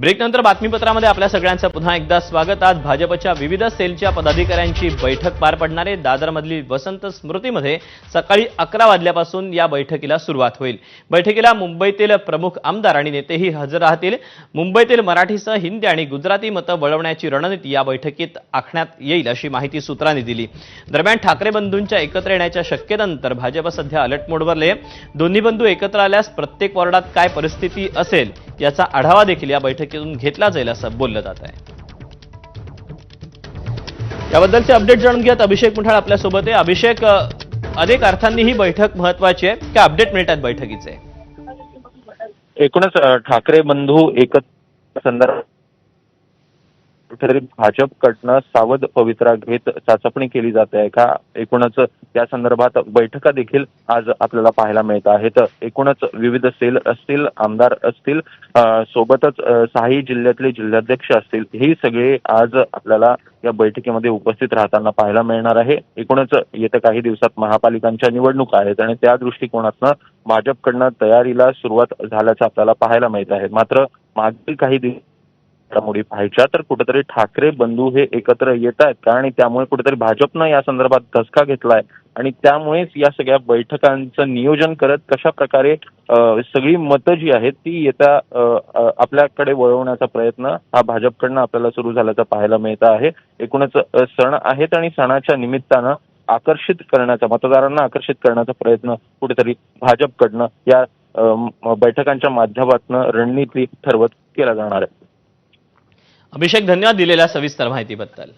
ब्रेकनंतर बातमीपत्रामध्ये आपल्या सगळ्यांचं पुन्हा एकदा स्वागत। आज भाजपच्या विविध सेलच्या पदाधिकाऱ्यांची बैठक पार पडणार आहे। दादरमधली वसंत स्मृतीमध्ये सकाळी 11 वाजल्यापासून या बैठकीला सुरुवात होईल। बैठकीला मुंबईतील प्रमुख आमदार आणि नेतेही हजर राहतील। मुंबईतील मराठीसह हिंदी आणि गुजराती मतं वळवण्याची रणनीती या बैठकीत आखण्यात येईल अशी माहिती सूत्रांनी दिली। दरम्यान ठाकरे बंधूंच्या एकत्र येण्याच्या शक्यतेनंतर भाजप सध्या अलर्ट मोडवर आहे। दोन्ही बंधू एकत्र आल्यास प्रत्येक वॉर्डात काय परिस्थिती असेल याचा आढावा देखील या बैठकीतून घेतला जाईल असं बोललं जात आहे। याबद्दलचे अपडेट जाणून घेत अभिषेक मुठाळ आपल्या सोबत आहे। अभिषेक, अनेक अर्थांनी ही बैठक महत्त्वाची आहे, काय अपडेट मिळतात बैठकीचे? एकूणच ठाकरे बंधू एकत्र संदर्भात कुठेतरी भाजपकडनं सावध पवित्रा घेत चाचपणी केली जाते आहे का, एकूणच या संदर्भात बैठका देखील आज आपल्याला पाहायला मिळत आहेत। एकूणच विविध सेल असतील, आमदार असतील, सोबतच 6 जिल्ह्यातले जिल्हाध्यक्ष असतील, हे सगळे आज आपल्याला या बैठकीमध्ये उपस्थित राहताना पाहायला मिळणार आहे। एकूणच येत्या काही दिवसात महापालिकांच्या निवडणुका आहेत आणि त्या दृष्टिकोनातनं भाजपकडनं तयारीला सुरुवात झाल्याचं आपल्याला पाहायला मिळत आहे। मात्र मागील काही घडामोडी पाहायच्या तर कुठेतरी ठाकरे बंधू हे एकत्र येत आहेत का आणि त्यामुळे कुठेतरी भाजपनं या संदर्भात धसका घेतलाय आणि त्यामुळेच या सगळ्या बैठकांचं नियोजन करत कशा प्रकारे सगळी मतं जी आहेत ती येत्या आपल्याकडे वळवण्याचा प्रयत्न हा भाजपकडनं आपल्याला सुरू झाल्याचं पाहायला मिळत आहे। एकूणच सण आहेत आणि सणाच्या निमित्तानं आकर्षित करण्याचा, मतदारांना आकर्षित करण्याचा प्रयत्न कुठेतरी भाजपकडनं या बैठकांच्या माध्यमातून रणनीती ठरवत केला जाणार आहे। अभिषेक, धन्यवाद दिलेल्या सविस्तर माहितीबद्दल।